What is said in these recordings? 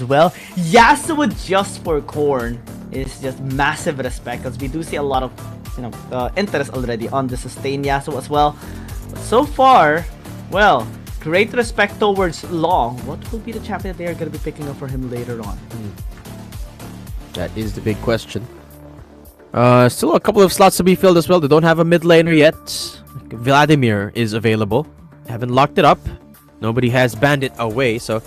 as well. Yasuo just for Korn is just massive respect, because we do see a lot of interest already on the sustain Yasuo as well. But so far, well, great respect towards Long. What will be the champion they are going to be picking up for him later on? That is the big question. Still a couple of slots to be filled as well. They don't have a mid laner yet. Vladimir is available. Haven't locked it up. Nobody has banned it away, so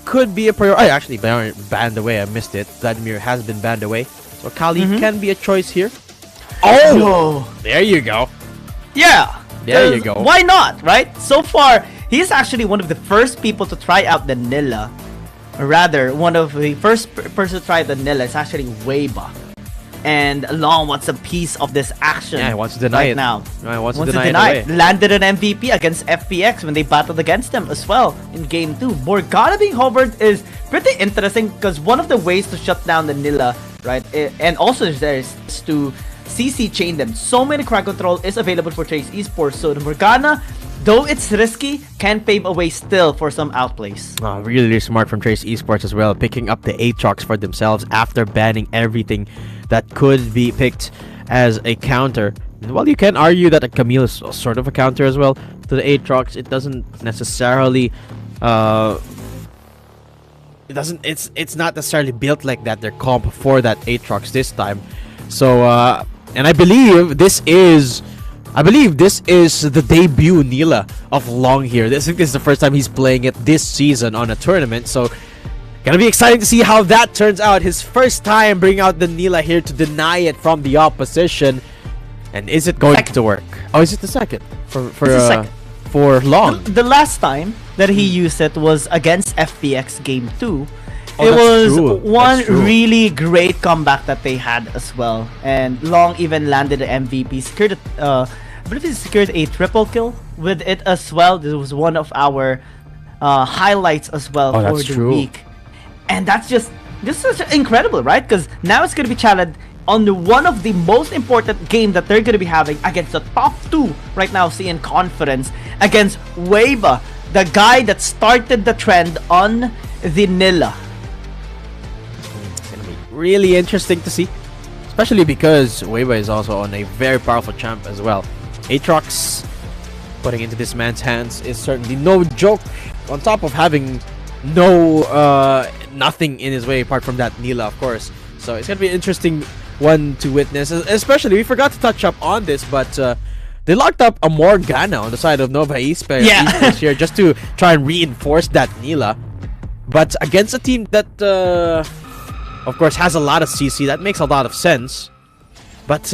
could be a priority. Actually, banned away. I missed it. Vladimir has been banned away, so Kali can be a choice here. Oh, there you go. Yeah, there you go. Why not, right? So far, he's actually one of the first people to try out the Nilla. Or rather, one of the first person to try the Nilla is actually Weiba. And Long wants a piece of this action. Yeah, he wants to deny it now. No, he wants to deny it. Landed an MVP against FPX when they battled against them as well in Game 2. Morgana being hovered is pretty interesting, because one of the ways to shut down the Nilla, right, and also there is to CC chain them. So many crowd control is available for Chase Esports. So the Morgana, though it's risky, can pave a way still for some outplays. Oh, really, really smart from Trace Esports as well, picking up the Aatrox for themselves after banning everything that could be picked as a counter. Well, you can argue that a Camille is sort of a counter as well to the Aatrox. It doesn't necessarily it's not necessarily built like that. Their comp for that Aatrox this time. So and I believe this is the debut Nila of Long here. I think this is the first time he's playing it this season on a tournament. So gonna be exciting to see how that turns out. His first time bringing out the Nila here to deny it from the opposition. And is it going to work? Oh, is it the second? For Long? The last time that he used it was against FPX Game 2. Oh, it was true. one really great comeback that they had as well. And Long even landed an MVP. Secured I believe he secured a triple kill with it as well. This was one of our highlights as well for the week. And that's just incredible, right? Because now it's going to be challenged on one of the most important games that they're going to be having against the top 2 right now, seeing Conference, against Weiba, the guy that started the trend on the Nilla. It's going to be really interesting to see, especially because Weiba is also on a very powerful champ as well. Aatrox putting into this man's hands is certainly no joke, on top of having nothing in his way apart from that Nila, of course. So it's gonna be an interesting one to witness. Especially, we forgot to touch up on this, but they locked up a Morgana on the side of Nova Esports here just to try and reinforce that Nila. But against a team that, of course, has a lot of CC, that makes a lot of sense. But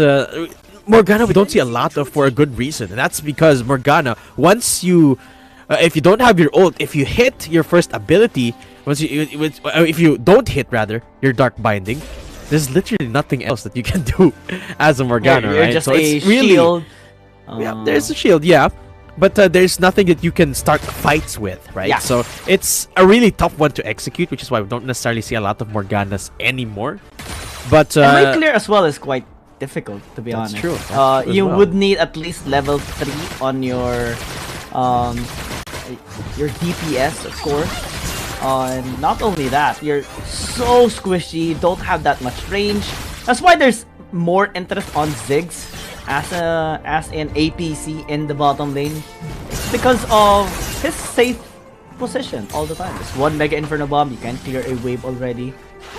Morgana, we don't see a lot of for a good reason, and that's because Morgana, once you if you don't have your ult, if you hit your first ability, if you don't hit rather your Dark Binding, there's literally nothing else that you can do as a Morgana, you're right? just so a it's really, shield. Yeah, there's a shield, yeah, but there's nothing that you can start fights with, right? Yeah. So it's a really tough one to execute, which is why we don't necessarily see a lot of Morganas anymore. But and my clear as well is quite difficult, to be honest. True. That's true. You would need at least level 3 on your DPS, of course. And not only that, you're so squishy, don't have that much range. That's why there's more interest on Ziggs as an APC in the bottom lane. It's because of his safe position all the time. It's one Mega Inferno Bomb, you can clear a wave already.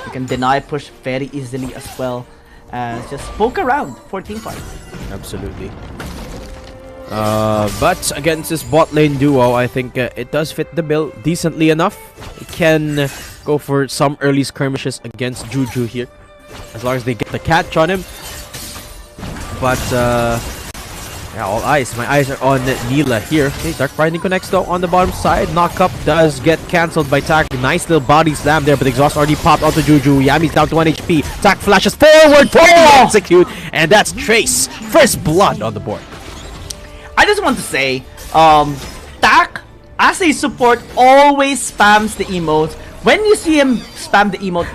You can deny push very easily as well. Just poke around for teamfights. Absolutely. But against this bot lane duo, I think it does fit the bill decently enough. It can go for some early skirmishes against Juju here, as long as they get the catch on him. But yeah, all eyes. My eyes are on Nila here. Okay, Dark Binding connects though on the bottom side. Knockup does get cancelled by Tak. Nice little body slam there, but the exhaust already popped onto Juju. Yami's down to 1 HP. Tak flashes forward for the execute, and that's Trace. First blood on the board. I just want to say, Tak, as a support, always spams the emotes. When you see him spam the emote,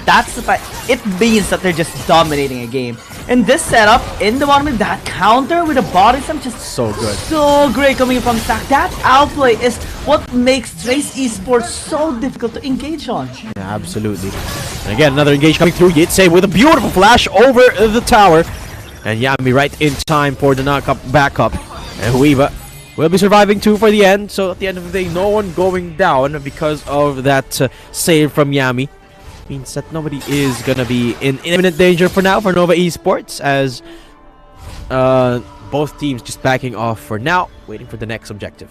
it means that they're just dominating a game. in this setup, in the bottom with that counter with a body slam, just So good. so great coming from Stack. That outplay is what makes Trace Esports so difficult to engage on. Yeah, absolutely. And again, another engage coming through. Yitse with a beautiful flash over the tower. And Yami right in time for the knock-up backup. And Weeva will be surviving too for the end. So at the end of the day, no one going down because of that save from Yami. Means that nobody is gonna be in imminent danger for now for Nova Esports, as both teams just backing off for now, waiting for the next objective.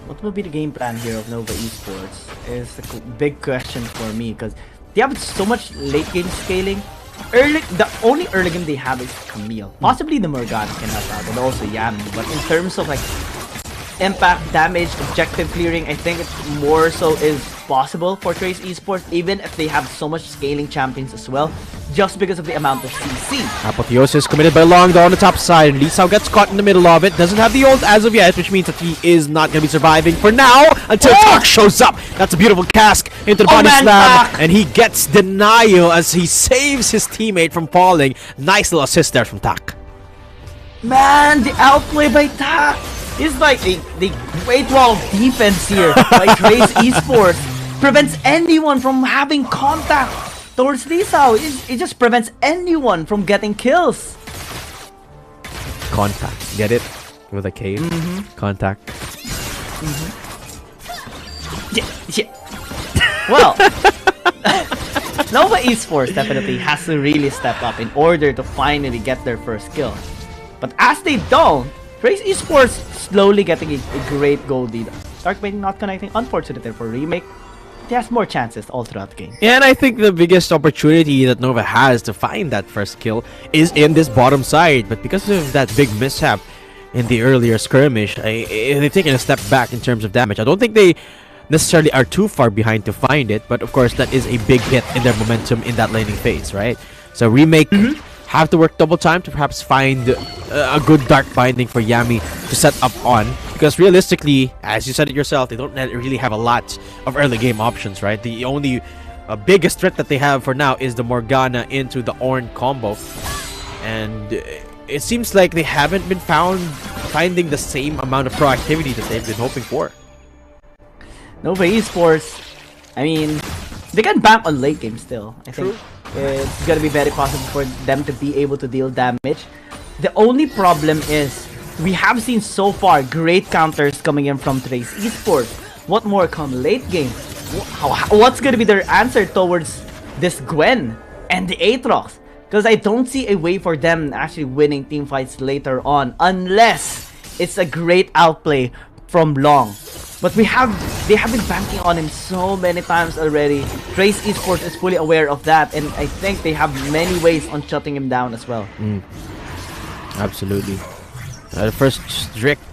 What will be the game plan here of Nova Esports is the big question for me, because they have so much late game scaling. The only early game they have is Camille. Possibly the Morgana can help out, and also Yami. But in terms of like impact, damage, objective clearing, I think it's more so is possible for Trace Esports, even if they have so much scaling champions as well, just because of the amount of CC. Apotheosis committed by Long on the top side. Lee Sao gets caught in the middle of it. Doesn't have the ult as of yet, which means that he is not going to be surviving for now until Tak shows up. That's a beautiful cask into the body slam. And he gets denial as he saves his teammate from falling. Nice little assist there from Tak. Man, the outplay by Tak is like the great wall of defense here by Trace Esports. Prevents anyone from having contact towards Lee Sao. It just prevents anyone from getting kills. Contact. Get it? With a K. Contact. Yeah. Well, Nova Esports definitely has to really step up in order to finally get their first kill. But as they don't, Trace Esports slowly getting a great goal lead. Darkbane not connecting, unfortunately for Remake. He has more chances all throughout the game. And I think the biggest opportunity that Nova has to find that first kill is in this bottom side. But because of that big mishap in the earlier skirmish, they've taken a step back in terms of damage. I don't think they necessarily are too far behind to find it. But of course, that is a big hit in their momentum in that laning phase, right? So Remake have to work double time to perhaps find a good dark binding for Yami to set up on, because realistically, as you said it yourself, they don't really have a lot of early game options, right? The only biggest threat that they have for now is the Morgana into the Ornn combo, and it seems like they haven't been finding the same amount of proactivity that they've been hoping for. Nova Esports, I mean, they can bank on late game still. I think it's gonna be very possible for them to be able to deal damage. The only problem is we have seen so far great counters coming in from Trace Esports. What more come late game? What's gonna be their answer towards this Gwen and the Aatrox? Because I don't see a way for them actually winning team fights later on, unless it's a great outplay from Long. But they have been banking on him so many times already. Trace Esports is fully aware of that, and I think they have many ways on shutting him down as well. Absolutely. The first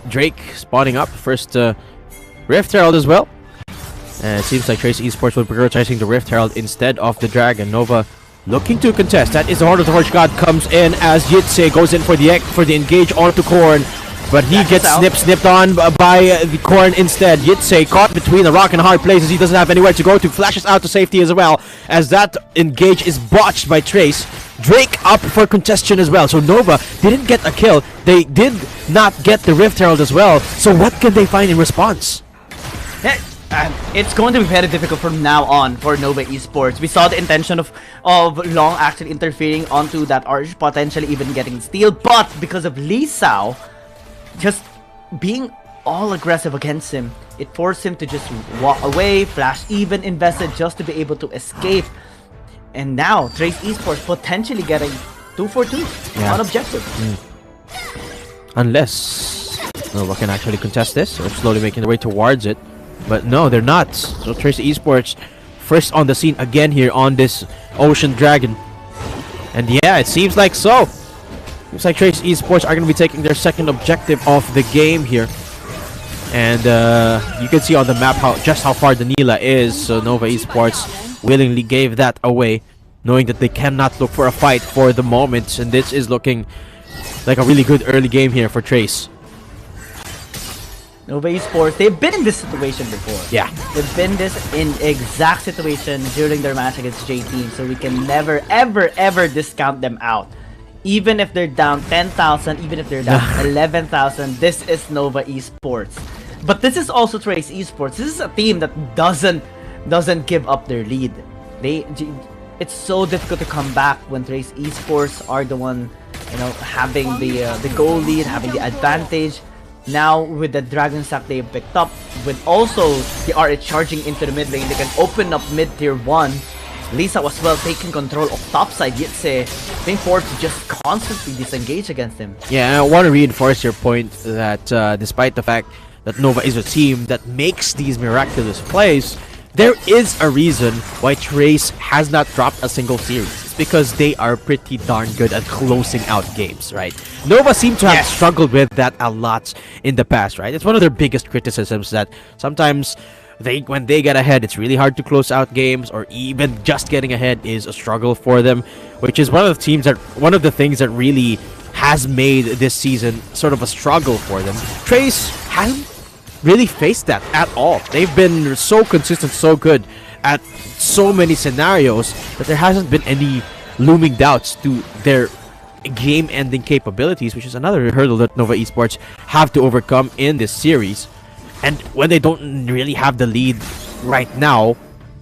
Drake spawning up. First Rift Herald as well. And it seems like Trace Esports will be prioritizing the Rift Herald instead of the Dragon. Nova looking to contest. That is the Heart of the Horse God comes in as Yitse goes in for the engage onto Korn. But he gets snipped on by the Korn instead. Yitse caught between a rock and a hard place as he doesn't have anywhere to go to. Flashes out to safety as well as that engage is botched by Trace. Drake up for congestion as well. So Nova didn't get a kill. They did not get the Rift Herald as well. So what can they find in response? It's going to be very difficult from now on for Nova Esports. We saw the intention of Long actually interfering onto that Arch, potentially even getting steal. But because of Lee Sao just being all aggressive against him, it forced him to just walk away. Flash even invested just to be able to escape. And now Trace Esports potentially getting 2 for 2 on objective. Unless Nova can actually contest this, or slowly making their way towards it. But no, they're not. So Trace Esports first on the scene again here on this Ocean Dragon. And yeah, it seems like so. Looks like Trace Esports are going to be taking their second objective of the game here. And you can see on the map just how far the Nila is. So Nova Esports willingly gave that away, knowing that they cannot look for a fight for the moment. And this is looking like a really good early game here for Trace. Nova Esports, they've been in this situation before. Yeah. They've been this in exact situation during their match against J-Team, so we can never, ever, ever discount them out. Even if they're down 10,000, even if they're down 11,000, this is Nova Esports. But this is also Trace Esports. This is a team that doesn't give up their lead. It's so difficult to come back when Trace Esports are the one, having the goal lead, having the advantage. Now with the Dragon Sack they picked up, with also the RH charging into the mid lane, they can open up mid tier 1. Lisa as well taking control of top side. Yitse being forced to just constantly disengage against him. Yeah, I want to reinforce your point that despite the fact that Nova is a team that makes these miraculous plays, there is a reason why Trace has not dropped a single series. It's because they are pretty darn good at closing out games, right? Nova seem to have struggled with that a lot in the past, right? It's one of their biggest criticisms that sometimes when they get ahead, it's really hard to close out games, or even just getting ahead is a struggle for them, which is one of the things that really has made this season sort of a struggle for them. Trace hasn't really faced that at all. They've been so consistent, so good at so many scenarios that there hasn't been any looming doubts to their game-ending capabilities, which is another hurdle that Nova Esports have to overcome in this series. And when they don't really have the lead right now,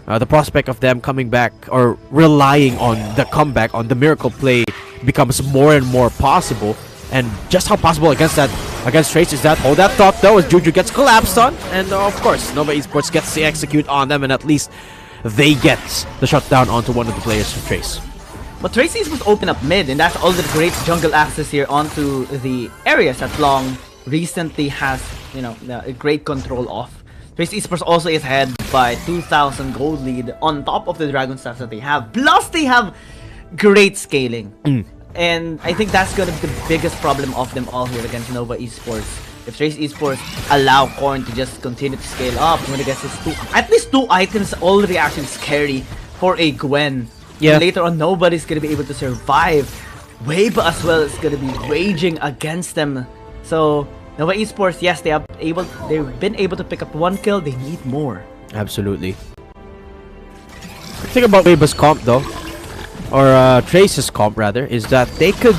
the prospect of them coming back or relying on the comeback, on the miracle play, becomes more and more possible. And just how possible against Trace is that? Hold that thought though, as Juju gets collapsed on, and of course Nova Esports gets to execute on them, and at least they get the shutdown onto one of the players from Trace. But Trace Esports open up mid, and that's all the great jungle access here onto the areas that Long recently has, a great control of. Trace Esports also is ahead by 2,000 gold lead on top of the Dragon Stars that they have. Plus they have great scaling. And I think that's going to be the biggest problem of them all here against Nova Esports. If Trace Esports allow Korn to just continue to scale up when he gets his at least two items, already actually scary for a Gwen. Yeah. And later on, nobody's going to be able to survive. Weiba as well is going to be raging against them. So Nova Esports, yes, they've been able to pick up one kill. They need more. Absolutely. The thing about Weiba's comp though, or Trace's comp rather, is that they could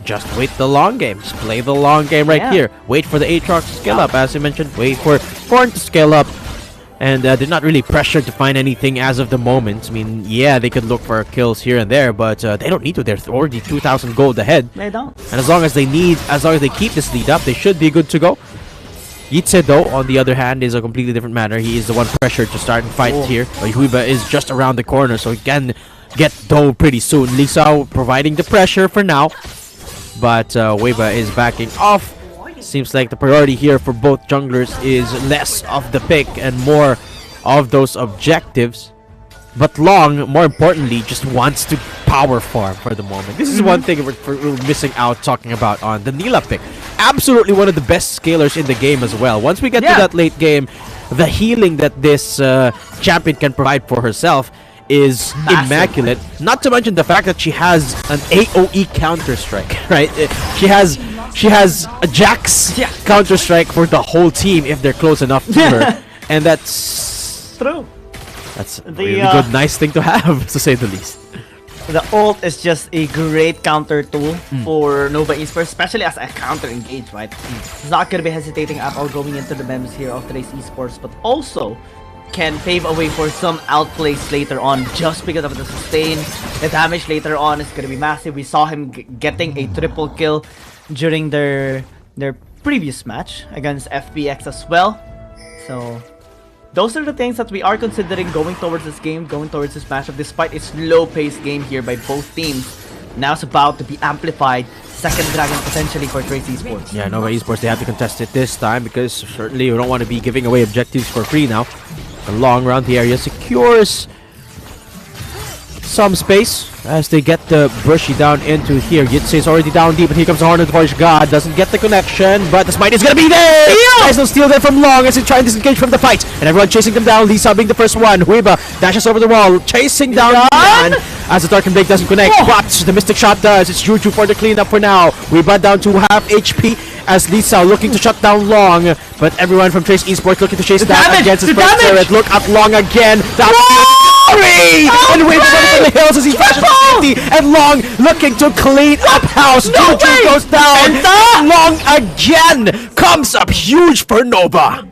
just wait the long games, play the long game right here, wait for the Aatrox to scale up, as you mentioned, wait for Korn to scale up, and they're not really pressured to find anything as of the moment. I mean, yeah, they could look for kills here and there, but they don't need to. They're already 2,000 gold ahead. They don't. And as long as they keep this lead up, they should be good to go. Yitse, though, on the other hand, is a completely different matter. He is the one pressured to start and fight here. But Huiba is just around the corner, so he can get Doe pretty soon. Lisa providing the pressure for now, but Weiba is backing off. Seems like the priority here for both junglers is less of the pick and more of those objectives. But Long, more importantly, just wants to power farm for the moment. This is one thing we're missing out talking about on the Nila pick. Absolutely one of the best scalers in the game as well. Once we get to that late game, the healing that this champion can provide for herself is immaculate. Not to mention the fact that she has an AoE Counter-Strike, right? She has a Jax Counter-Strike for the whole team if they're close enough to her. And that's true. That's a really good, nice thing to have, to say the least. The ult is just a great counter tool for Nova Esports, especially as a counter engage, right? He's not going to be hesitating at all going into the memes here of Trace Esports, but also can pave a way for some outplays later on just because of the sustain. The damage later on is going to be massive. We saw him getting a triple kill during their previous match against FPX as well. So those are the things that we are considering going towards this game, going towards this matchup, despite its slow-paced game here by both teams. Now it's about to be amplified. Second dragon potentially for Trace Esports. Yeah, Nova Esports, they have to contest it this time because certainly we don't want to be giving away objectives for free now. A long round the area secures some space as they get the Brushy down into here. Yitse is already down deep, and here comes the Horn of the Forge God. Doesn't get the connection, but the smite is gonna be there! Nice little steal there from Long as he tries to disengage from the fight. And everyone chasing them down, Lisa being the first one. Huiba dashes over the wall, chasing down Yan as the Dark and Blade doesn't connect, but the Mystic Shot does. It's Juju for the cleanup for now. Huiba down to half HP, as Lisa looking to shut down Long, but everyone from Trace Esports looking to chase down against his first turret. Look at Long again. And waving from the hills as he flashes to safety, and Long looking to clean up house. Juju goes down. Long again comes up huge for Nova.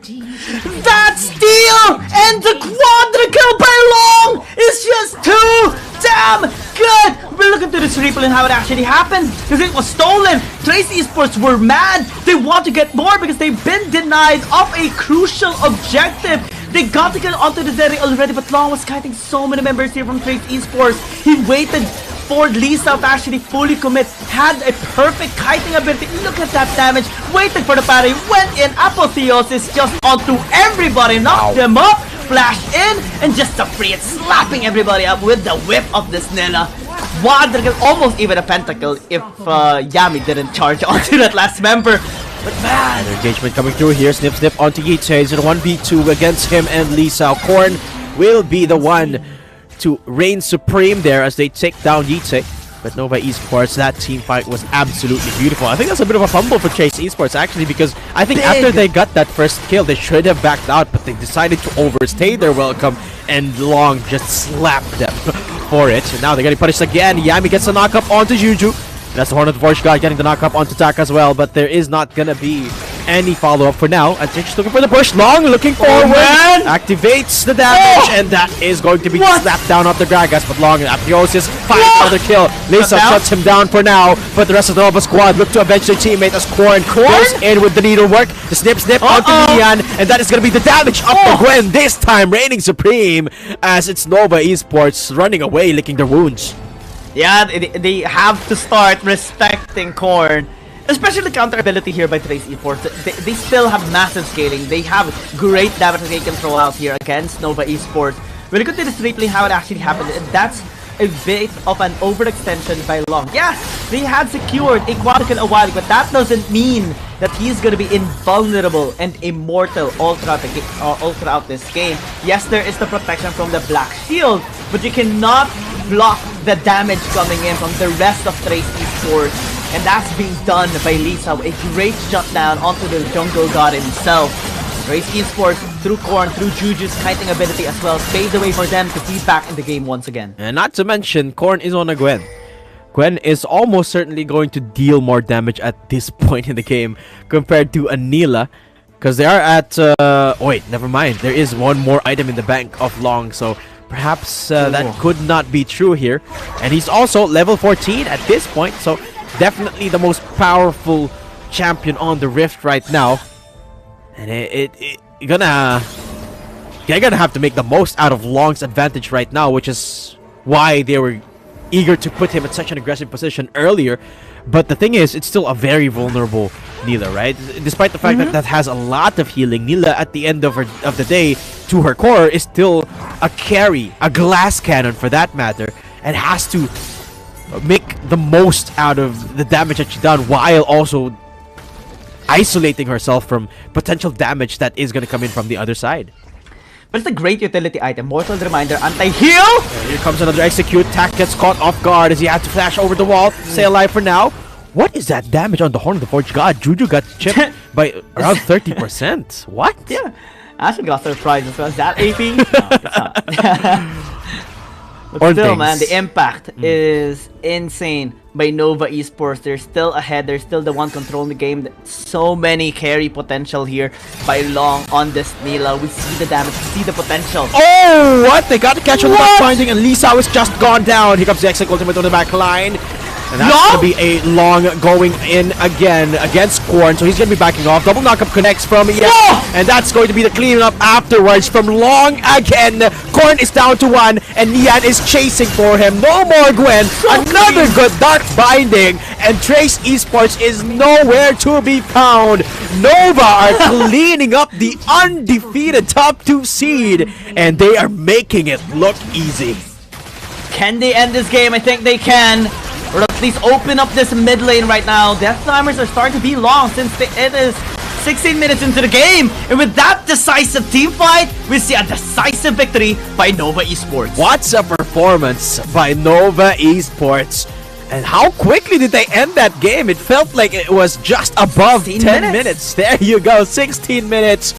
That steal and the quadra kill by Long is just too damn good. We're looking to this replay and how it actually happened, because it was stolen. Trace Esports were mad. They want to get more because they've been denied of a crucial objective. They got to get onto the Zeri already, but Long was kiting so many members here from Trace Esports. He waited for Lisa to actually fully commit, had a perfect kiting ability. Look at that damage, waited for the parry, went in, apotheosis just onto everybody, knocked them up, flashed in, and just a free it, slapping everybody up with the whip of this Nilla. Quadruple, almost even a pentacle if Yami didn't charge onto that last member. But man, engagement coming through here. Snip snip onto Yite. It's a 1v2 against him and Lisa. Korn will be the one to reign supreme there as they take down Yite. But Nova Esports, that team fight was absolutely beautiful. I think that's a bit of a fumble for Chase Esports actually, because I think after they got that first kill, they should have backed out, but they decided to overstay their welcome, and Long just slapped them for it. And now they're getting punished again. Yami gets a knock up onto Juju. That's the Horn of the Forge God getting the knock up onto Tak as well, but there is not gonna be any follow-up for now. And just looking for the push. Long looking forward. Activates the damage, and that is going to be slapped down off the Gragas. But Long, Apotheosis, finds another kill. Lisa shuts him down for now, but the rest of the Nova squad look to avenge their teammate as Korn goes in with the needlework. The snip onto Nian, and that is going to be the damage up to Gwen. This time reigning supreme as it's Nova Esports running away, licking their wounds. Yeah, they have to start respecting Korn. Especially the counter ability here by Trace Esports. They still have massive scaling. They have great damage they can throw out here against Nova Esports. When you look at this replay, how it actually happened, that's a bit of an overextension by Long. Yes, they had secured a quadruple a while, but that doesn't mean that he's gonna be invulnerable and immortal all throughout this game. Yes, there is the protection from the Black Shield, but you cannot block the damage coming in from the rest of Trace Esports. And that's being done by Lisa. A great shutdown onto the jungle god himself. Trace Esports, through Korn, through Juju's kiting ability as well, paved the way for them to be back in the game once again. And not to mention, Korn is on a Gwen. Gwen is almost certainly going to deal more damage at this point in the game compared to Anila. Because they are at... oh wait, never mind. There is one more item in the bank of Long, so perhaps that could not be true here. And he's also level 14 at this point, so definitely the most powerful champion on the Rift right now. And you're gonna have to make the most out of Long's advantage right now, which is why they were eager to put him in such an aggressive position earlier. But the thing is, it's still a very vulnerable Nila, right? Despite the fact that has a lot of healing, Nila at the end of the day, to her core, is still a carry, a glass cannon for that matter, and has to make the most out of the damage that she's done while also isolating herself from potential damage that is going to come in from the other side. But it's a great utility item. Mortal Reminder, anti-heal! Here comes another execute. Tak gets caught off guard as he had to flash over the wall. Stay alive for now. What is that damage on the Horn of the Forge God? Juju got chipped by around 30%. What? Yeah. Ashen got surprised as well. Is that AP? No, it's not. But still, man, the impact is insane by Nova Esports. They're still ahead. They're still the one controlling the game. So many carry potential here by Long on this Nila. We see the damage. We see the potential. Oh, what? They got to catch on the back finding, and Lisa has just gone down. Here comes the Exec Ultimate on the back line. And that's going to be a Long going in again against Korn. So he's going to be backing off. Double knockup connects from and that's going to be the cleanup afterwards from Long again. Korn is down to 1, and Nian is chasing for him. No more Gwen. Another good dark binding, and Trace Esports is nowhere to be found. Nova are cleaning up the undefeated top 2 seed, and they are making it look easy. Can they end this game? I think they can. Or at least open up this mid lane right now. Death timers are starting to be long since it is 16 minutes into the game. And with that decisive team fight, we see a decisive victory by Nova Esports. What's a performance by Nova Esports? And how quickly did they end that game? It felt like it was just above 10 minutes. There you go, 16 minutes.